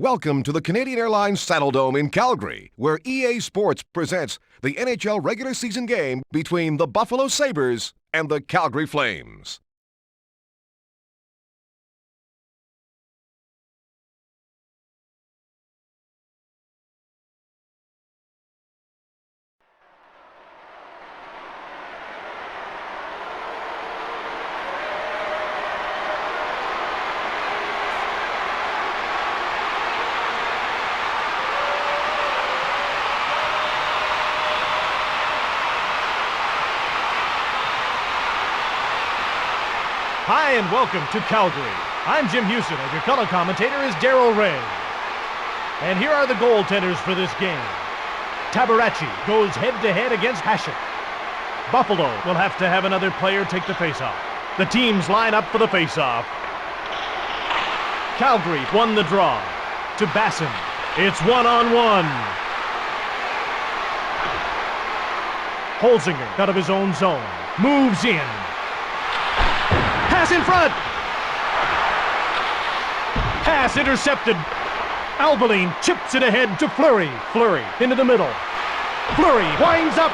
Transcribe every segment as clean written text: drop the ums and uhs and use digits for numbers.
Welcome to the Canadian Airlines Saddledome in Calgary, where EA Sports presents the NHL regular season game between the Buffalo Sabres and the Calgary Flames. Hi and welcome to Calgary. I'm Jim Houston and your color commentator is Darryl Ray. And here are the goaltenders for this game. Tabarachi goes head-to-head against Hasek. Buffalo will have to have another player take the faceoff. The teams line up for the faceoff. Calgary won the draw. To Basson. It's one-on-one. Holzinger out of his own zone. Moves in. Pass in front! Pass intercepted. Albaline chips it ahead to Fleury. Fleury into the middle. Fleury winds up.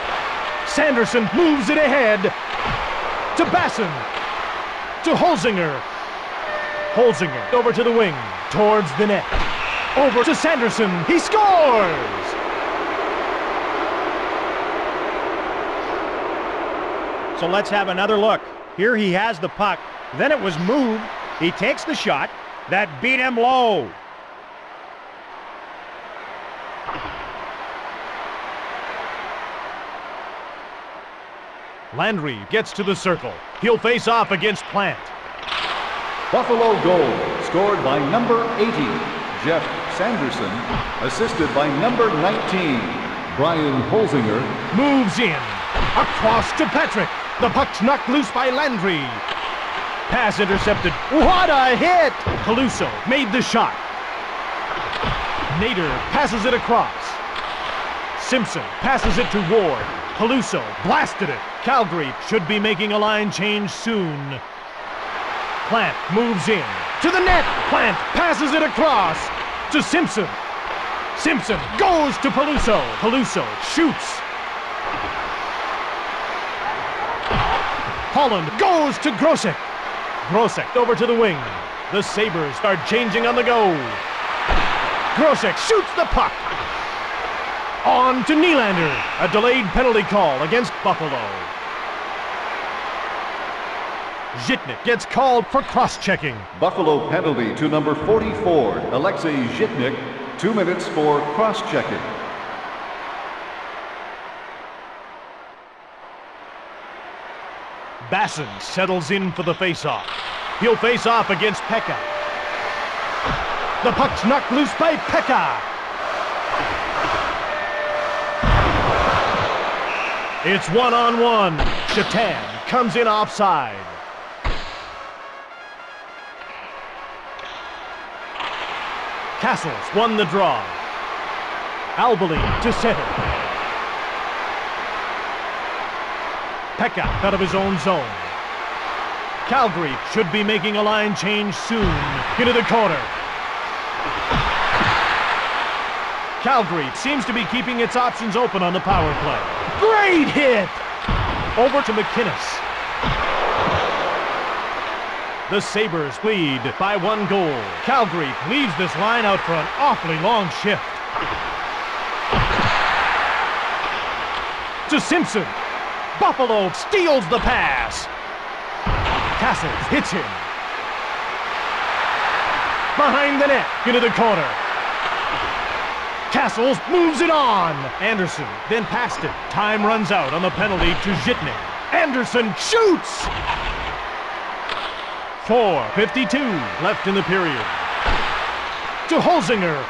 Sanderson moves it ahead to Basson. To Holzinger. Holzinger over to the wing. Towards the net. Over to Sanderson. He scores! So let's have another look. Here he has the puck. Then it was moved. He takes the shot. That beat him low. Landry gets to the circle. He'll face off against Plant. Buffalo goal scored by number 80, Jeff Sanderson, assisted by number 19, Brian Holzinger. Moves in. Across to Patrick. The puck's knocked loose by Landry. Pass intercepted. What a hit! Caluso made the shot. Nader passes it across. Simpson passes it to Ward. Caluso blasted it. Calgary should be making a line change soon. Plant moves in. To the net! Plant passes it across to Simpson. Simpson goes to Caluso. Caluso shoots. Holland goes to Grosek. Grosek over to the wing. The Sabres are changing on the go. Grosek shoots the puck. On to Nylander. A delayed penalty call against Buffalo. Zhitnik gets called for cross-checking. Buffalo penalty to number 44, Alexei Zhitnik, 2 minutes for cross-checking. Basson settles in for the face-off. He'll face off against Pekka. The puck's knocked loose by Pekka. It's one-on-one. Shatan comes in offside. Castles won the draw. Albaline to center. Pekka out of his own zone. Calgary should be making a line change soon. Into the corner. Calgary seems to be keeping its options open on the power play. Great hit! Over to McInnes. The Sabres lead by 1 goal. Calgary leaves this line out for an awfully long shift. To Simpson. Buffalo steals the pass. Castles hits him. Behind the net, into the corner. Castles moves it on. Anderson then passed it. Time runs out on the penalty to Zhitnik. Anderson shoots! 4:52 left in the period. To Holzinger.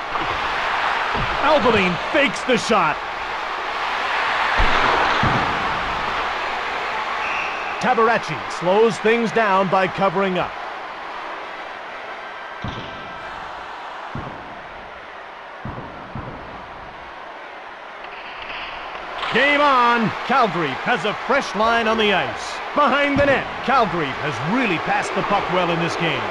Albaline fakes the shot. Tabarachi slows things down by covering up. Game on! Calgary has a fresh line on the ice. Behind the net, Calgary has really passed the puck well in this game.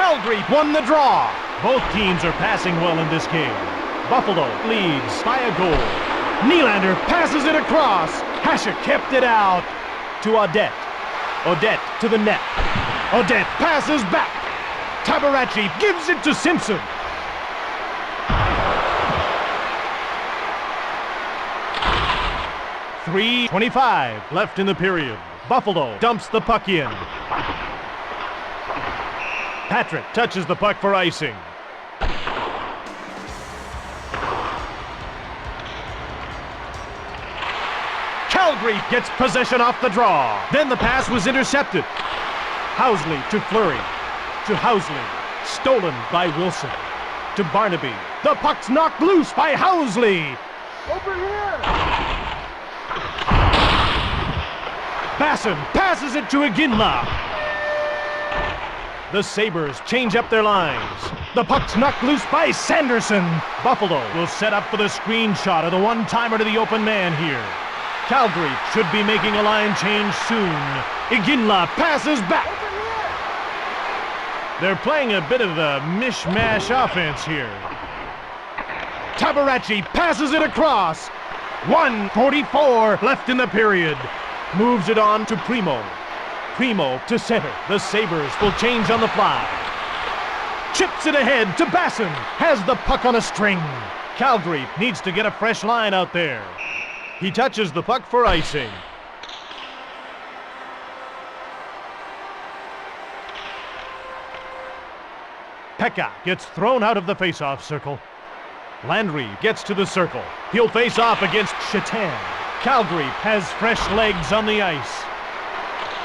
Calgary won the draw. Both teams are passing well in this game. Buffalo leads by a goal. Nylander passes it across. Hasek kept it out to Audette. Audette to the net. Audette passes back. Tabaracci gives it to Simpson. .3:25 left in the period. Buffalo dumps the puck in. Patrick touches the puck for icing. Calgary gets possession off the draw. Then the pass was intercepted. Housley to Fleury. To Housley. Stolen by Wilson. To Barnaby. The puck's knocked loose by Housley. Over here! Basson passes it to Iginla. The Sabres change up their lines. The puck's knocked loose by Sanderson. Buffalo will set up for the screenshot of the one-timer to the open man here. Calgary should be making a line change soon. Iginla passes back. They're playing a bit of a mishmash offense here. Tabaracci passes it across. 1:44 left in the period. Moves it on to Primo. Primo to center. The Sabres will change on the fly. Chips it ahead to Basson. Has the puck on a string. Calgary needs to get a fresh line out there. He touches the puck for icing. Pekka gets thrown out of the face-off circle. Landry gets to the circle. He'll face off against Shatan. Calgary has fresh legs on the ice.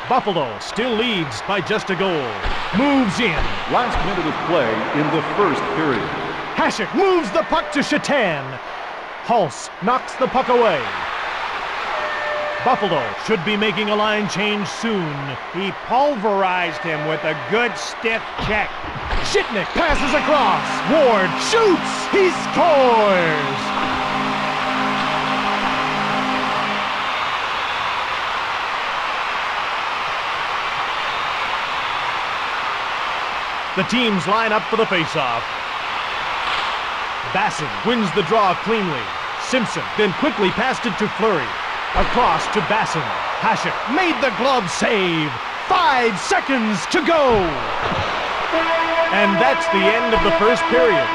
Buffalo still leads by just a goal. Moves in. Last minute of play in the first period. Hasek moves the puck to Shatan. Hulse knocks the puck away. Buffalo should be making a line change soon. He pulverized him with a good stiff check. Shitnik passes across. Ward shoots. He scores. The teams line up for the faceoff. Basson wins the draw cleanly. Simpson then quickly passed it to Fleury. Across to Basson. Hasek made the glove save. 5 seconds to go. And that's the end of the first period.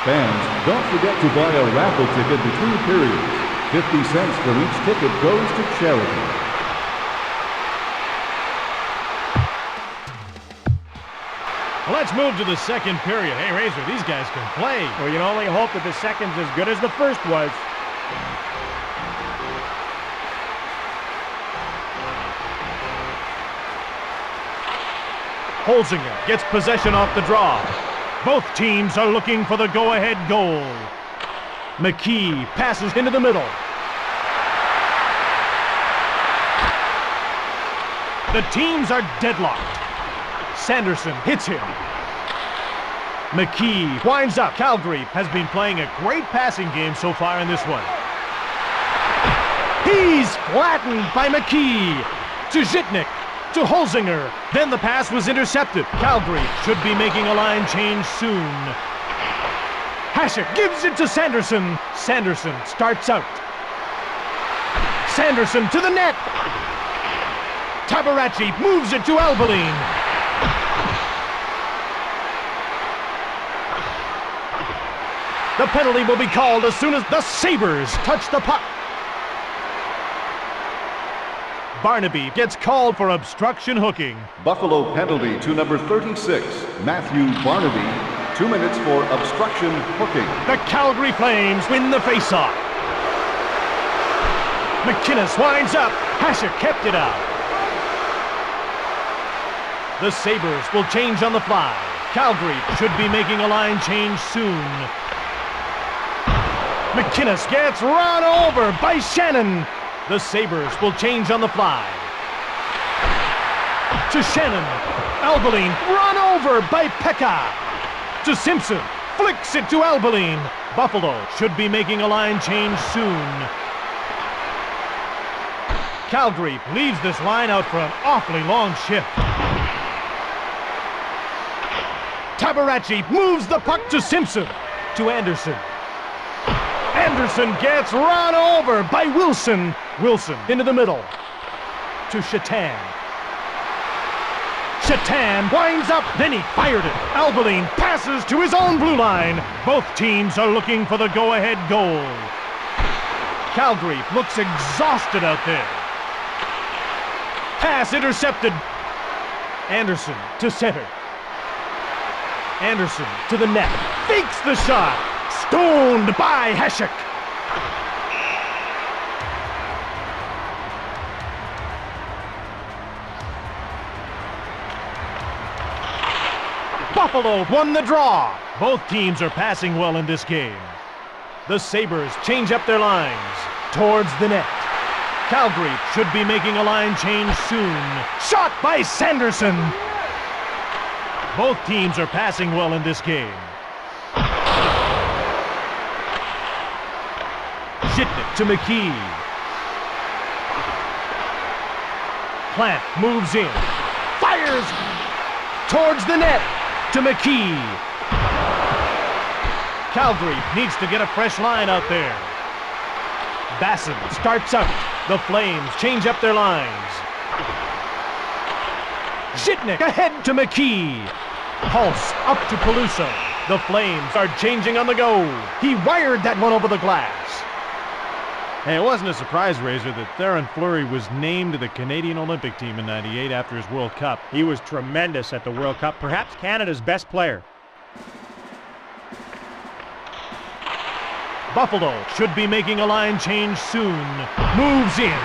Fans, don't forget to buy a raffle ticket between periods. 50 cents for each ticket goes to charity. Let's move to the second period. Hey, Razor, these guys can play. Well, you can only hope that the second's as good as the first was. Holzinger gets possession off the draw. Both teams are looking for the go-ahead goal. McKee passes into the middle. The teams are deadlocked. Sanderson hits him. McKee winds up. Calgary has been playing a great passing game so far in this one. He's flattened by McKee. To Zhitnik. To Holzinger. Then the pass was intercepted. Calgary should be making a line change soon. Hasek gives it to Sanderson. Sanderson starts out. Sanderson to the net. Tabaracci moves it to Albaline. The penalty will be called as soon as the Sabres touch the puck. Barnaby gets called for obstruction hooking. Buffalo penalty to number 36, Matthew Barnaby. 2 minutes for obstruction hooking. The Calgary Flames win the faceoff. McInnes winds up. Hasek kept it out. The Sabres will change on the fly. Calgary should be making a line change soon. McInnes gets run over by Shannon. The Sabres will change on the fly. To Shannon. Albaline run over by Pekka. To Simpson. Flicks it to Albaline. Buffalo should be making a line change soon. Calgary leaves this line out for an awfully long shift. Tabaracci moves the puck to Simpson. To Anderson. Anderson gets run over by Wilson. Wilson into the middle. To Shatan. Shatan winds up, then he fired it. Albaline passes to his own blue line. Both teams are looking for the go-ahead goal. Calgary looks exhausted out there. Pass intercepted. Anderson to center. Anderson to the net. Fakes the shot. Stoned by Hasek. Buffalo won the draw. Both teams are passing well in this game. The Sabres change up their lines towards the net. Calgary should be making a line change soon. Shot by Sanderson. Both teams are passing well in this game. Zhitnik to McKee. Plant moves in. Fires towards the net to McKee. Calgary needs to get a fresh line out there. Basson starts out. The Flames change up their lines. Zhitnik ahead to McKee. Pulse up to Peluso. The Flames are changing on the go. He wired that one over the glass. Hey, it wasn't a surprise, Razor, that Theoren Fleury was named to the Canadian Olympic team in '98 after his World Cup. He was tremendous at the World Cup, perhaps Canada's best player. Buffalo should be making a line change soon. Moves in.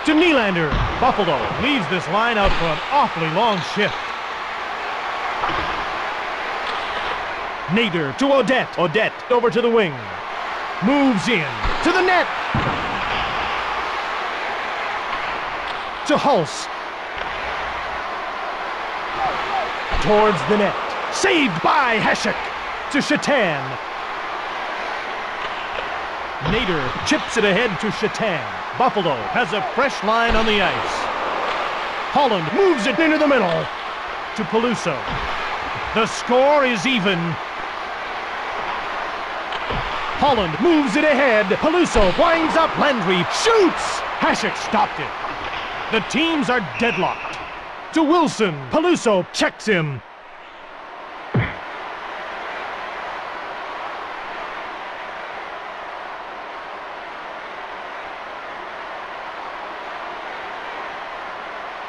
To Nylander. Buffalo leaves this line out for an awfully long shift. Nader to Odette. Odette over to the wing. Moves in. To the net. To Hulse. Towards the net. Saved by Hasek. To Shatan. Nader chips it ahead to Shatan. Buffalo has a fresh line on the ice. Holland moves it into the middle to Peluso. The score is even. Holland moves it ahead. Peluso winds up. Landry shoots. Hasek stopped it. The teams are deadlocked. To Wilson. Peluso checks him.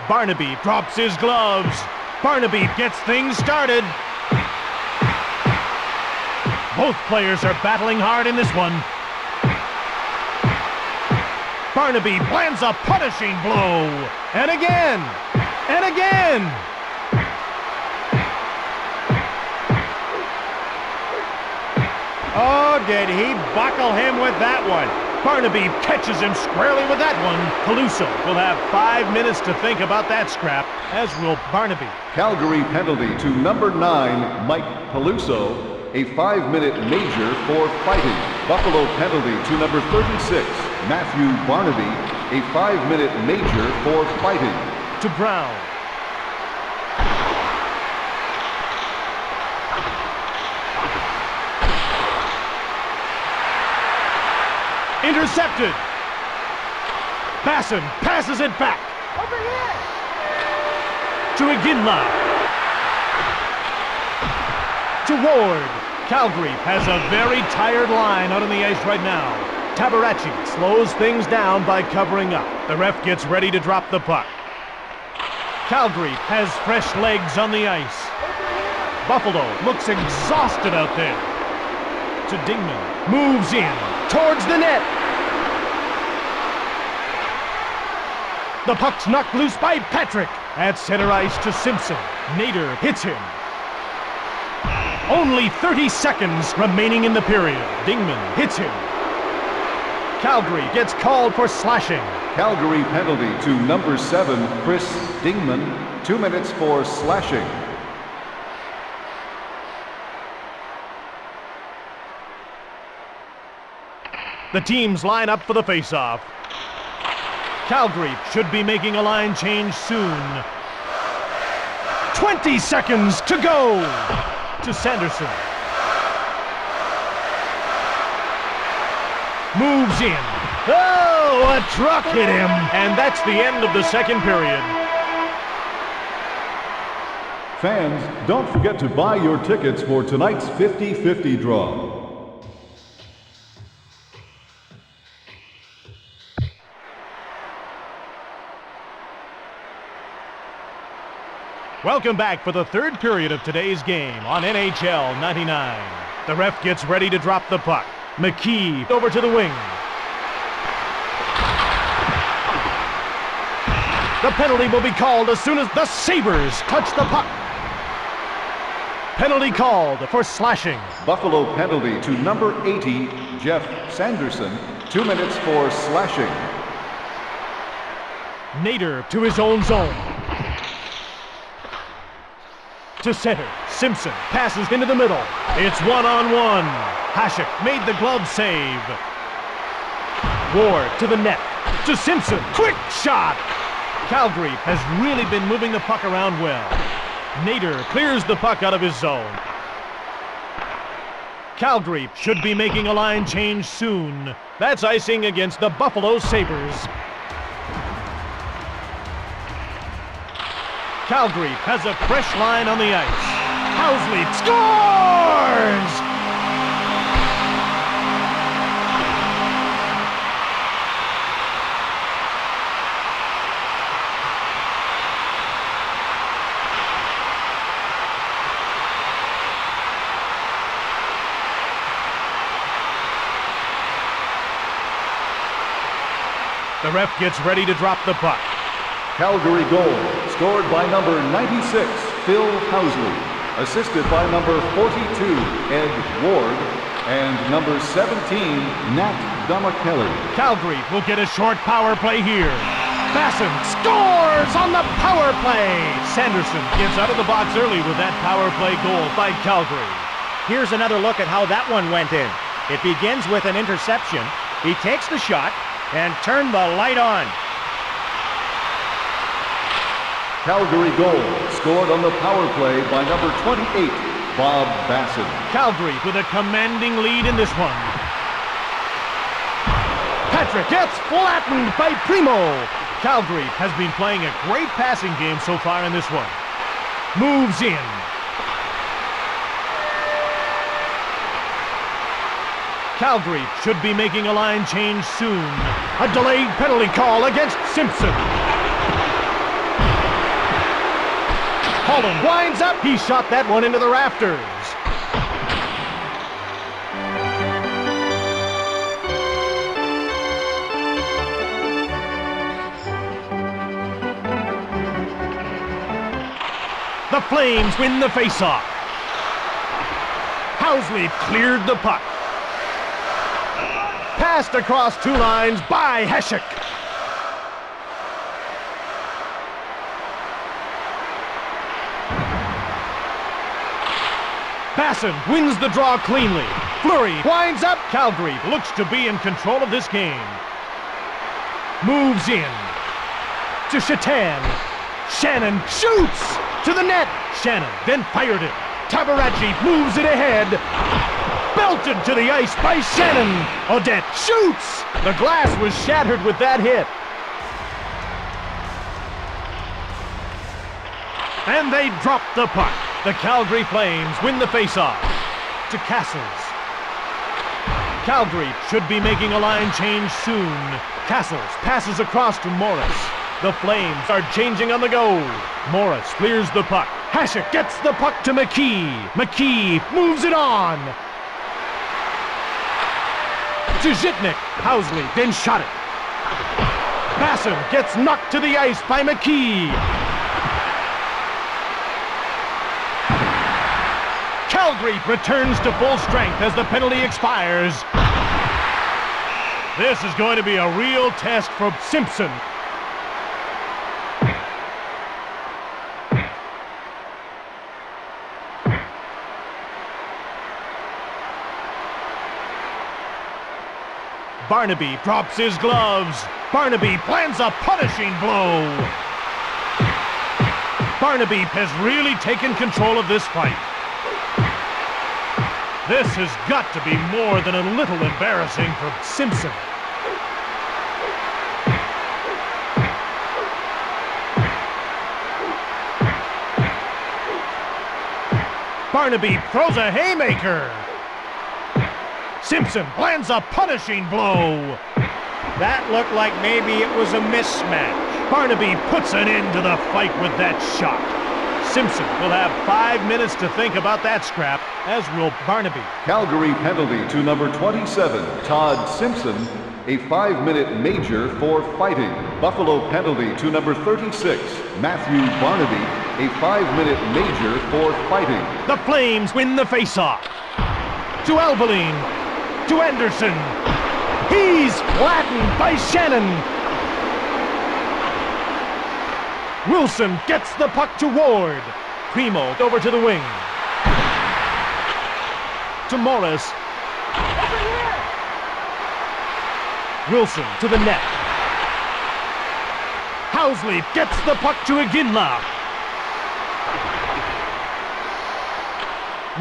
Barnaby drops his gloves. Barnaby gets things started. Both players are battling hard in this one. Barnaby lands a punishing blow. And again. And again. Oh, did he buckle him with that one? Barnaby catches him squarely with that one. Peluso will have 5 minutes to think about that scrap, as will Barnaby. Calgary penalty to number 9, Mike Peluso, a 5-minute major for fighting. Buffalo penalty to number 36, Matthew Barnaby, a 5-minute major for fighting. To Brown. Intercepted. Basson passes it back. Over here. To Iginla. To Ward. Calgary has a very tired line out on the ice right now. Tabaracci slows things down by covering up. The ref gets ready to drop the puck. Calgary has fresh legs on the ice. Buffalo looks exhausted out there. To Dingman. Moves in. Towards the net. The puck's knocked loose by Patrick. At center ice to Simpson. Nader hits him. Only 30 seconds remaining in the period. Dingman hits him. Calgary gets called for slashing. Calgary penalty to number 7, Chris Dingman, 2 minutes for slashing. The teams line up for the faceoff. Calgary should be making a line change soon. 20 seconds to go. To Sanderson. Moves in. Oh, a truck hit him. And that's the end of the second period. Fans, don't forget to buy your tickets for tonight's 50-50 draw. Welcome back for the third period of today's game on NHL 99. The ref gets ready to drop the puck. McKee over to the wing. The penalty will be called as soon as the Sabres touch the puck. Penalty called for slashing. Buffalo penalty to number 80, Jeff Sanderson. 2 minutes for slashing. Nader to his own zone. To center. Simpson passes into the middle. It's one-on-one. Hasek made the glove save. Ward to the net. To Simpson. Quick shot. Calgary has really been moving the puck around well. Nader clears the puck out of his zone. Calgary should be making a line change soon. That's icing against the Buffalo Sabres. Calgary has a fresh line on the ice. Housley scores! The ref gets ready to drop the puck. Calgary goal, scored by number 96, Phil Housley. Assisted by number 42, Ed Ward. And number 17, Nat Domakelly. Calgary will get a short power play here. Basson scores on the power play. Sanderson gets out of the box early with that power play goal by Calgary. Here's another look at how that one went in. It begins with an interception. He takes the shot and turned the light on. Calgary goal, scored on the power play by number 28, Bob Basson. Calgary with a commanding lead in this one. Patrick gets flattened by Primo. Calgary has been playing a great passing game so far in this one. Moves in. Calgary should be making a line change soon. A delayed penalty call against Simpson. Holland winds up. He shot that one into the rafters. The Flames win the faceoff. Housley cleared the puck. Passed across two lines by Hasek. Basson wins the draw cleanly. Fleury winds up. Calgary looks to be in control of this game. Moves in. To Shatan. Shannon shoots to the net. Shannon then fired it. Tabaracci moves it ahead. Belted to the ice by Shannon. Odette shoots. The glass was shattered with that hit. And they drop the puck. The Calgary Flames win the faceoff. To Castles. Calgary should be making a line change soon. Castles passes across to Morris. The Flames are changing on the go. Morris clears the puck. Hasek gets the puck to McKee. McKee moves it on. To Zhitnik. Housley then shot it. Basson gets knocked to the ice by McKee. Calgary returns to full strength as the penalty expires. This is going to be a real test for Simpson. Barnaby drops his gloves. Barnaby plans a punishing blow. Barnaby has really taken control of this fight. This has got to be more than a little embarrassing for Simpson. Barnaby throws a haymaker. Simpson lands a punishing blow. That looked like maybe it was a mismatch. Barnaby puts an end to the fight with that shot. Simpson will have 5 minutes to think about that scrap, as will Barnaby. Calgary penalty to number 27, Todd Simpson, a 5-minute major for fighting. Buffalo penalty to number 36, Matthew Barnaby, a 5-minute major for fighting. The Flames win the faceoff. To Albeline. To Anderson. He's flattened by Shannon. Wilson gets the puck to Ward. Primo over to the wing. To Morris. Wilson to the net. Housley gets the puck to Iginla.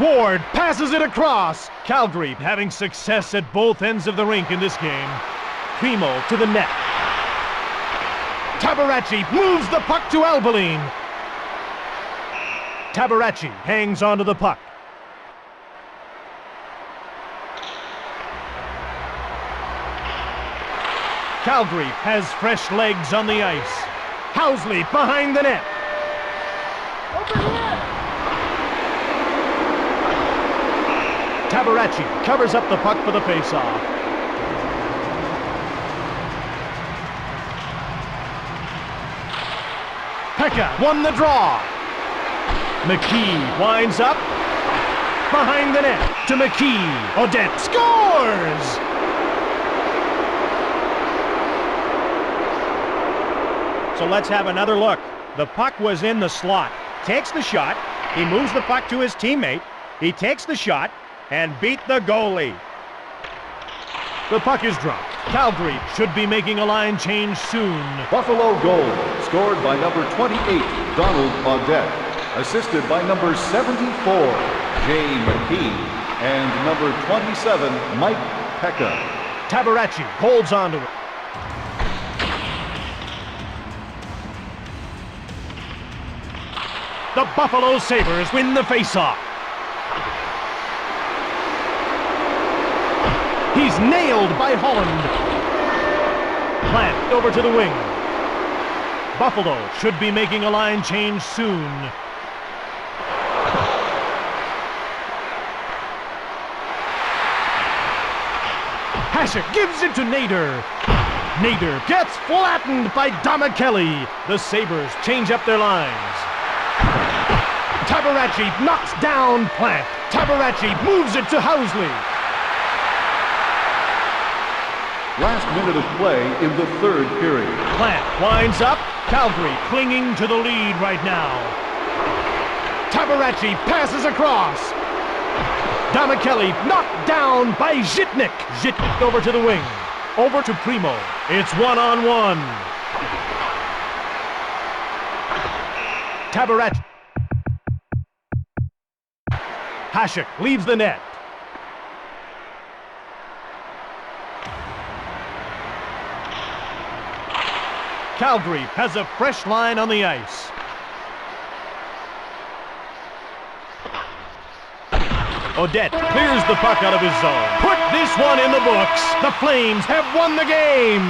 Ward passes it across. Calgary having success at both ends of the rink in this game. Primo to the net. Tabaracci moves the puck to Albeline. Tabaracci hangs onto the puck. Calgary has fresh legs on the ice. Housley behind the net. Over here! Tabaracci covers up the puck for the faceoff. Pekka won the draw. McKee winds up. Behind the net to McKee. Odette scores! So let's have another look. The puck was in the slot. Takes the shot. He moves the puck to his teammate. He takes the shot and beat the goalie. The puck is dropped. Calgary should be making a line change soon. Buffalo goal, scored by number 28, Donald Audette, assisted by number 74, Jay McKee, and number 27, Mike Pekka. Tabaracci holds on to it. The Buffalo Sabres win the faceoff. He's nailed by Holland. Plant over to the wing. Buffalo should be making a line change soon. Hasek gives it to Nader. Nader gets flattened by Domicelli. The Sabres change up their lines. Tabaracci knocks down Plant. Tabaracci moves it to Housley. Last minute of play in the third period. Plant winds up. Calgary clinging to the lead right now. Tabaracci passes across. Domicelli knocked down by Zhitnik. Zhitnik over to the wing. Over to Primo. It's one-on-one. Tabaracci. Hasek leaves the net. Calgary has a fresh line on the ice. Odette clears the puck out of his zone. Put this one in the books. The Flames have won the game.